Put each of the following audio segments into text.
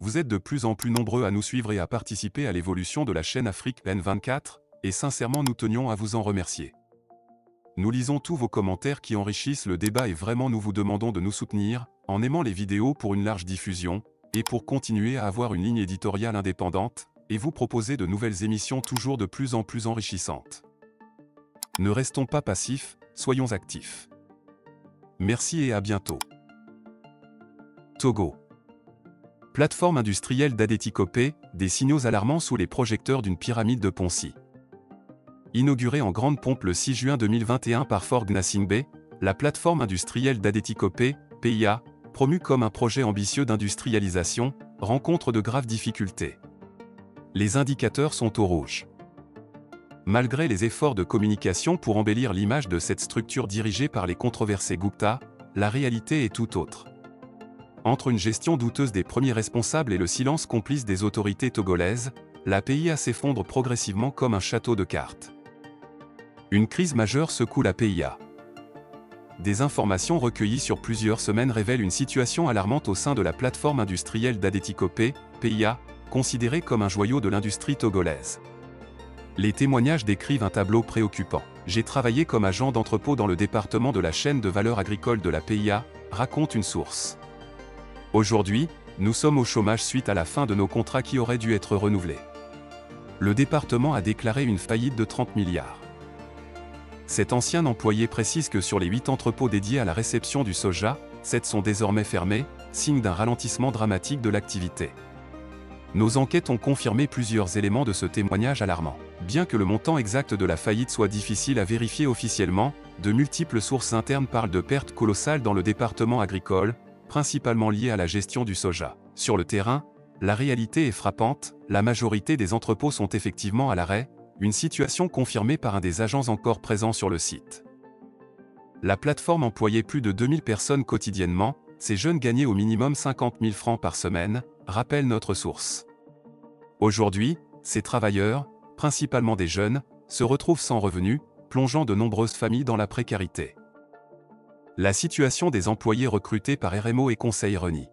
vous êtes de plus en plus nombreux à nous suivre et à participer à l'évolution de la chaîne Afrique N24, et sincèrement nous tenions à vous en remercier. Nous lisons tous vos commentaires qui enrichissent le débat et vraiment nous vous demandons de nous soutenir, en aimant les vidéos pour une large diffusion, et pour continuer à avoir une ligne éditoriale indépendante, et vous proposer de nouvelles émissions toujours de plus en plus enrichissantes. Ne restons pas passifs, soyons actifs. Merci et à bientôt. Togo. Plateforme industrielle d'Adétikopé, des signaux alarmants sous les projecteurs d'une pyramide de Ponzi. Inaugurée en grande pompe le 6 juin 2021 par Ford Gnassingbé, la plateforme industrielle d'Adétikopé, PIA, promue comme un projet ambitieux d'industrialisation, rencontre de graves difficultés. Les indicateurs sont au rouge. Malgré les efforts de communication pour embellir l'image de cette structure dirigée par les controversés Gupta, la réalité est tout autre. Entre une gestion douteuse des premiers responsables et le silence complice des autorités togolaises, la PIA s'effondre progressivement comme un château de cartes. Une crise majeure secoue la PIA. Des informations recueillies sur plusieurs semaines révèlent une situation alarmante au sein de la plateforme industrielle d'Adétikopé, PIA, considérée comme un joyau de l'industrie togolaise. Les témoignages décrivent un tableau préoccupant. J'ai travaillé comme agent d'entrepôt dans le département de la chaîne de valeur agricole de la PIA, raconte une source. Aujourd'hui, nous sommes au chômage suite à la fin de nos contrats qui auraient dû être renouvelés. Le département a déclaré une faillite de 30 milliards. Cet ancien employé précise que sur les 8 entrepôts dédiés à la réception du soja, 7 sont désormais fermés, signe d'un ralentissement dramatique de l'activité. Nos enquêtes ont confirmé plusieurs éléments de ce témoignage alarmant. Bien que le montant exact de la faillite soit difficile à vérifier officiellement, de multiples sources internes parlent de pertes colossales dans le département agricole, principalement liées à la gestion du soja. Sur le terrain, la réalité est frappante, la majorité des entrepôts sont effectivement à l'arrêt, une situation confirmée par un des agents encore présents sur le site. La plateforme employait plus de 2000 personnes quotidiennement, ces jeunes gagnaient au minimum 50 000 francs par semaine, rappelle notre source. Aujourd'hui, ces travailleurs, principalement des jeunes, se retrouvent sans revenus, plongeant de nombreuses familles dans la précarité. La situation des employés recrutés par RMO et Conseil Reni.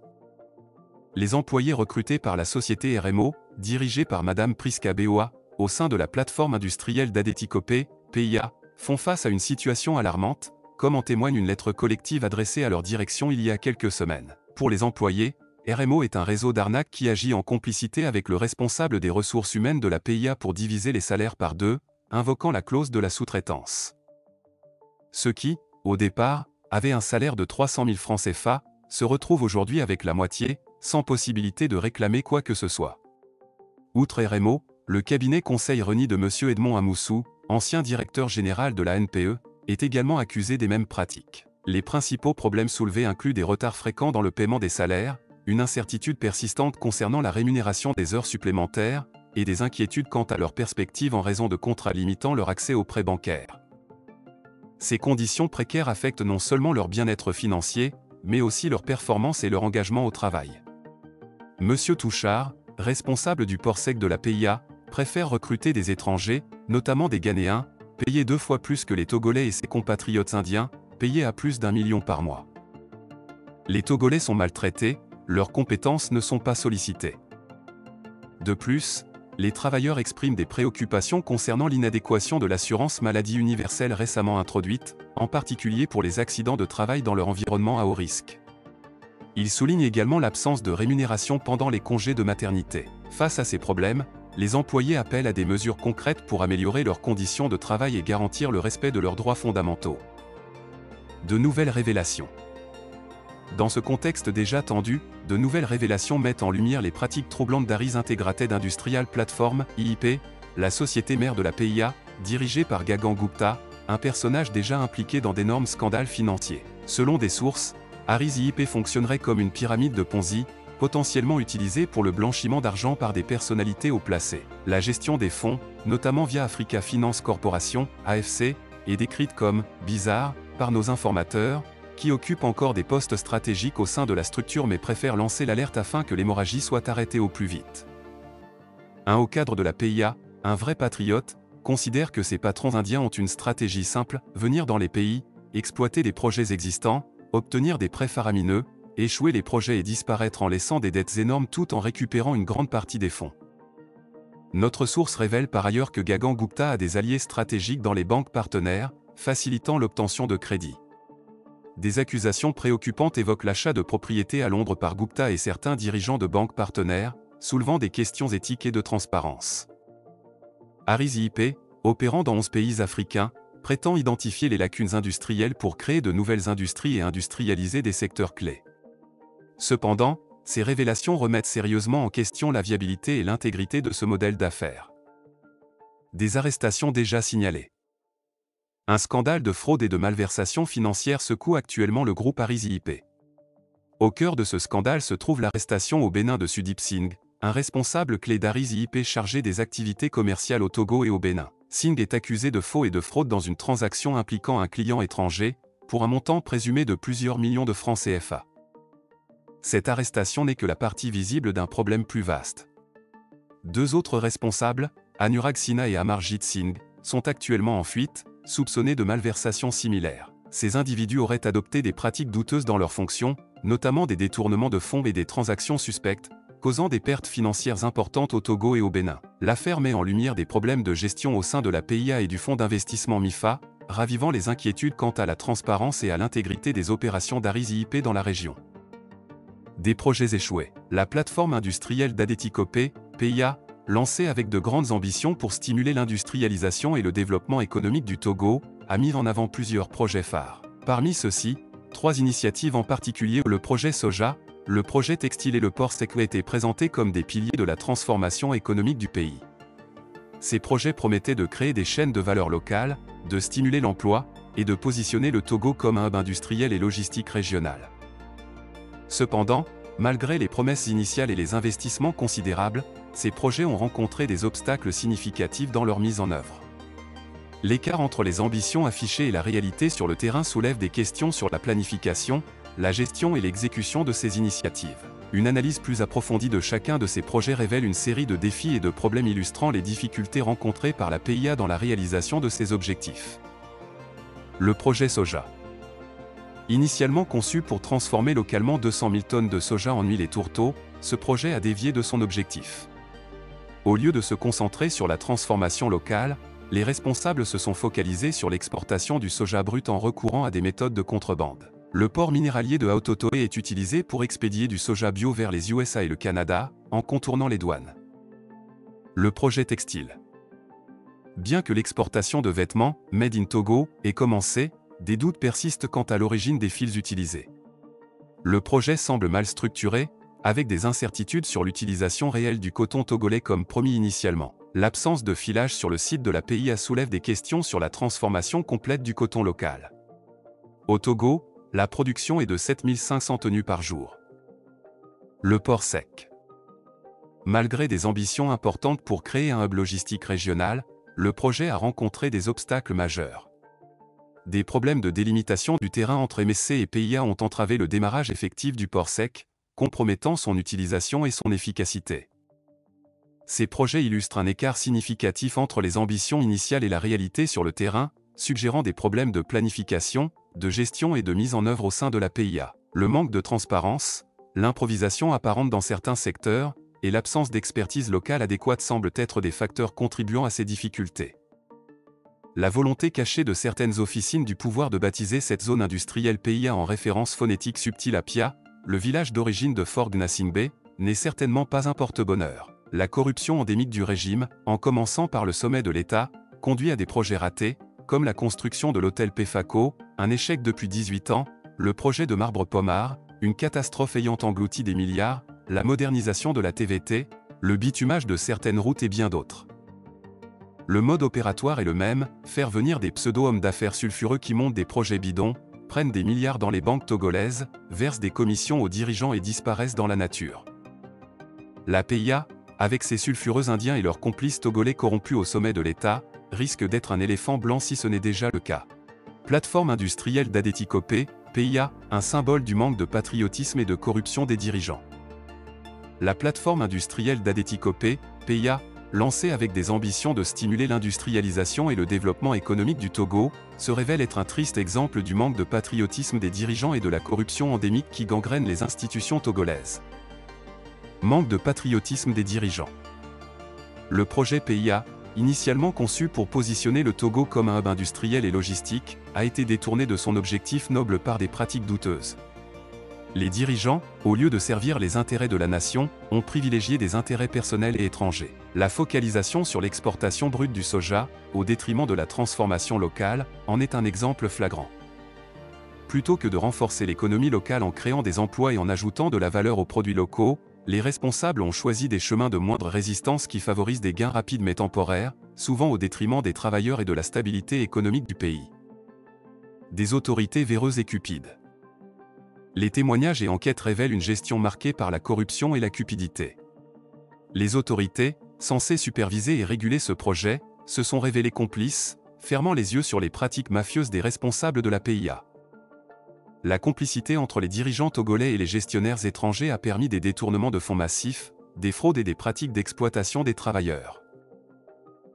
Les employés recrutés par la société RMO, dirigée par Madame Priska Beoa, au sein de la plateforme industrielle d'Adétikopé, PIA, font face à une situation alarmante, comme en témoigne une lettre collective adressée à leur direction il y a quelques semaines. Pour les employés, RMO est un réseau d'arnaques qui agit en complicité avec le responsable des ressources humaines de la PIA pour diviser les salaires par deux, invoquant la clause de la sous-traitance. Ceux qui, au départ, avaient un salaire de 300 000 francs CFA, se retrouvent aujourd'hui avec la moitié, sans possibilité de réclamer quoi que ce soit. Outre RMO, le cabinet Conseil Reni de M. Edmond Amoussou, ancien directeur général de la NPE, est également accusé des mêmes pratiques. Les principaux problèmes soulevés incluent des retards fréquents dans le paiement des salaires, une incertitude persistante concernant la rémunération des heures supplémentaires, et des inquiétudes quant à leurs perspectives en raison de contrats limitant leur accès aux prêts bancaires. Ces conditions précaires affectent non seulement leur bien-être financier, mais aussi leur performance et leur engagement au travail. Monsieur Touchard, responsable du port sec de la PIA, préfère recruter des étrangers, notamment des Ghanéens, payés 2 fois plus que les Togolais et ses compatriotes indiens, payés à plus d'1 million par mois. Les Togolais sont maltraités, leurs compétences ne sont pas sollicitées. De plus, les travailleurs expriment des préoccupations concernant l'inadéquation de l'assurance maladie universelle récemment introduite, en particulier pour les accidents de travail dans leur environnement à haut risque. Ils soulignent également l'absence de rémunération pendant les congés de maternité. Face à ces problèmes, les employés appellent à des mesures concrètes pour améliorer leurs conditions de travail et garantir le respect de leurs droits fondamentaux. De nouvelles révélations. Dans ce contexte déjà tendu, de nouvelles révélations mettent en lumière les pratiques troublantes d'Aris Integrated Industrial Platform, IIP, la société mère de la PIA, dirigée par Gagan Gupta, un personnage déjà impliqué dans d'énormes scandales financiers. Selon des sources, Aris IIP fonctionnerait comme une pyramide de Ponzi, potentiellement utilisée pour le blanchiment d'argent par des personnalités haut placées. La gestion des fonds, notamment via Africa Finance Corporation, AFC, est décrite comme « bizarre » par nos informateurs, qui occupent encore des postes stratégiques au sein de la structure mais préfèrent lancer l'alerte afin que l'hémorragie soit arrêtée au plus vite. Un haut cadre de la PIA, un vrai patriote, considère que ces patrons indiens ont une stratégie simple, venir dans les pays, exploiter des projets existants, obtenir des prêts faramineux, échouer les projets et disparaître en laissant des dettes énormes tout en récupérant une grande partie des fonds. Notre source révèle par ailleurs que Gagan Gupta a des alliés stratégiques dans les banques partenaires, facilitant l'obtention de crédits. Des accusations préoccupantes évoquent l'achat de propriétés à Londres par Gupta et certains dirigeants de banques partenaires, soulevant des questions éthiques et de transparence. Aris IP, opérant dans 11 pays africains, prétend identifier les lacunes industrielles pour créer de nouvelles industries et industrialiser des secteurs clés. Cependant, ces révélations remettent sérieusement en question la viabilité et l'intégrité de ce modèle d'affaires. Des arrestations déjà signalées. Un scandale de fraude et de malversation financière secoue actuellement le groupe Aris IP. Au cœur de ce scandale se trouve l'arrestation au Bénin de Sudip Singh, un responsable clé d'Aris IP chargé des activités commerciales au Togo et au Bénin. Singh est accusé de faux et de fraude dans une transaction impliquant un client étranger, pour un montant présumé de plusieurs millions de francs CFA. Cette arrestation n'est que la partie visible d'un problème plus vaste. Deux autres responsables, Anurag Sinha et Amarjit Singh, sont actuellement en fuite, soupçonnés de malversations similaires. Ces individus auraient adopté des pratiques douteuses dans leurs fonctions, notamment des détournements de fonds et des transactions suspectes, causant des pertes financières importantes au Togo et au Bénin. L'affaire met en lumière des problèmes de gestion au sein de la PIA et du fonds d'investissement MIFA, ravivant les inquiétudes quant à la transparence et à l'intégrité des opérations d'Aris IP dans la région. Des projets échoués. La plateforme industrielle d'Adéticopé, PIA, lancée avec de grandes ambitions pour stimuler l'industrialisation et le développement économique du Togo, a mis en avant plusieurs projets phares. Parmi ceux-ci, 3 initiatives en particulier: le projet Soja, le projet textile et le port sec ont été présentés comme des piliers de la transformation économique du pays. Ces projets promettaient de créer des chaînes de valeur locales, de stimuler l'emploi, et de positionner le Togo comme un hub industriel et logistique régional. Cependant, malgré les promesses initiales et les investissements considérables, ces projets ont rencontré des obstacles significatifs dans leur mise en œuvre. L'écart entre les ambitions affichées et la réalité sur le terrain soulève des questions sur la planification, la gestion et l'exécution de ces initiatives. Une analyse plus approfondie de chacun de ces projets révèle une série de défis et de problèmes illustrant les difficultés rencontrées par la PIA dans la réalisation de ces objectifs. Le projet Soja. Initialement conçu pour transformer localement 200 000 tonnes de soja en huile et tourteau, ce projet a dévié de son objectif. Au lieu de se concentrer sur la transformation locale, les responsables se sont focalisés sur l'exportation du soja brut en recourant à des méthodes de contrebande. Le port minéralier de Haut-Otoé est utilisé pour expédier du soja bio vers les USA et le Canada, en contournant les douanes. Le projet textile. Bien que l'exportation de vêtements, Made in Togo, ait commencé, des doutes persistent quant à l'origine des fils utilisés. Le projet semble mal structuré, avec des incertitudes sur l'utilisation réelle du coton togolais comme promis initialement. L'absence de filage sur le site de la PIA soulève des questions sur la transformation complète du coton local. Au Togo, la production est de 7500 tenues par jour. Le port sec. Malgré des ambitions importantes pour créer un hub logistique régional, le projet a rencontré des obstacles majeurs. Des problèmes de délimitation du terrain entre MSC et PIA ont entravé le démarrage effectif du port sec, compromettant son utilisation et son efficacité. Ces projets illustrent un écart significatif entre les ambitions initiales et la réalité sur le terrain, suggérant des problèmes de planification, de gestion et de mise en œuvre au sein de la PIA. Le manque de transparence, l'improvisation apparente dans certains secteurs, et l'absence d'expertise locale adéquate semblent être des facteurs contribuant à ces difficultés. La volonté cachée de certaines officines du pouvoir de baptiser cette zone industrielle PIA en référence phonétique subtile à Pia, le village d'origine de Fort Gnassingbé, n'est certainement pas un porte-bonheur. La corruption endémique du régime, en commençant par le sommet de l'État, conduit à des projets ratés, comme la construction de l'hôtel Pefaco, un échec depuis 18 ans, le projet de Marbre Pommard, une catastrophe ayant englouti des milliards, la modernisation de la TVT, le bitumage de certaines routes et bien d'autres. Le mode opératoire est le même, faire venir des pseudo-hommes d'affaires sulfureux qui montent des projets bidons, prennent des milliards dans les banques togolaises, versent des commissions aux dirigeants et disparaissent dans la nature. La PIA, avec ses sulfureux indiens et leurs complices togolais corrompus au sommet de l'État, risque d'être un éléphant blanc si ce n'est déjà le cas. Plateforme industrielle d'Adéticopé, PIA, un symbole du manque de patriotisme et de corruption des dirigeants. La plateforme industrielle d'Adéticopé, PIA, lancé avec des ambitions de stimuler l'industrialisation et le développement économique du Togo, se révèle être un triste exemple du manque de patriotisme des dirigeants et de la corruption endémique qui gangrène les institutions togolaises. Manque de patriotisme des dirigeants. Le projet PIA, initialement conçu pour positionner le Togo comme un hub industriel et logistique, a été détourné de son objectif noble par des pratiques douteuses. Les dirigeants, au lieu de servir les intérêts de la nation, ont privilégié des intérêts personnels et étrangers. La focalisation sur l'exportation brute du soja, au détriment de la transformation locale, en est un exemple flagrant. Plutôt que de renforcer l'économie locale en créant des emplois et en ajoutant de la valeur aux produits locaux, les responsables ont choisi des chemins de moindre résistance qui favorisent des gains rapides mais temporaires, souvent au détriment des travailleurs et de la stabilité économique du pays. Des autorités véreuses et cupides. Les témoignages et enquêtes révèlent une gestion marquée par la corruption et la cupidité. Les autorités, censées superviser et réguler ce projet, se sont révélées complices, fermant les yeux sur les pratiques mafieuses des responsables de la PIA. La complicité entre les dirigeants togolais et les gestionnaires étrangers a permis des détournements de fonds massifs, des fraudes et des pratiques d'exploitation des travailleurs.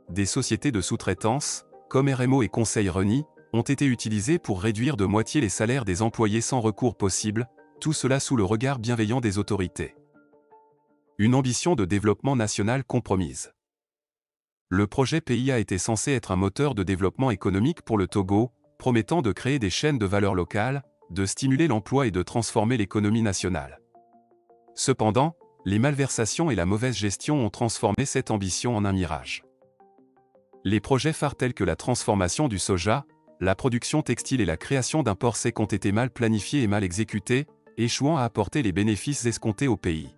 Des sociétés de sous-traitance, comme RMO et Conseil Reni, ont été utilisées pour réduire de moitié les salaires des employés sans recours possible, tout cela sous le regard bienveillant des autorités. Une ambition de développement national compromise. Le projet PIA était censé être un moteur de développement économique pour le Togo, promettant de créer des chaînes de valeur locales, de stimuler l'emploi et de transformer l'économie nationale. Cependant, les malversations et la mauvaise gestion ont transformé cette ambition en un mirage. Les projets phares tels que la transformation du soja, la production textile et la création d'un port sec ont été mal planifiés et mal exécutés, échouant à apporter les bénéfices escomptés au pays.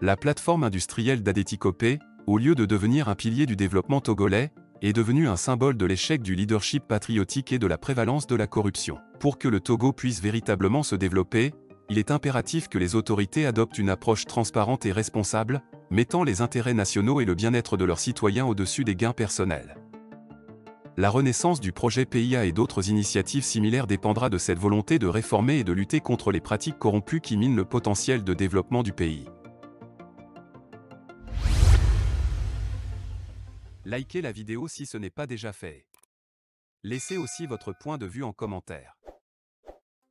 La plateforme industrielle d'Adétikopé, au lieu de devenir un pilier du développement togolais, est devenue un symbole de l'échec du leadership patriotique et de la prévalence de la corruption. Pour que le Togo puisse véritablement se développer, il est impératif que les autorités adoptent une approche transparente et responsable, mettant les intérêts nationaux et le bien-être de leurs citoyens au-dessus des gains personnels. La renaissance du projet PIA et d'autres initiatives similaires dépendra de cette volonté de réformer et de lutter contre les pratiques corrompues qui minent le potentiel de développement du pays. Likez la vidéo si ce n'est pas déjà fait. Laissez aussi votre point de vue en commentaire.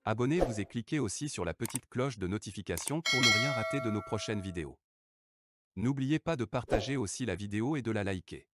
Abonnez-vous et cliquez aussi sur la petite cloche de notification pour ne rien rater de nos prochaines vidéos. N'oubliez pas de partager aussi la vidéo et de la liker.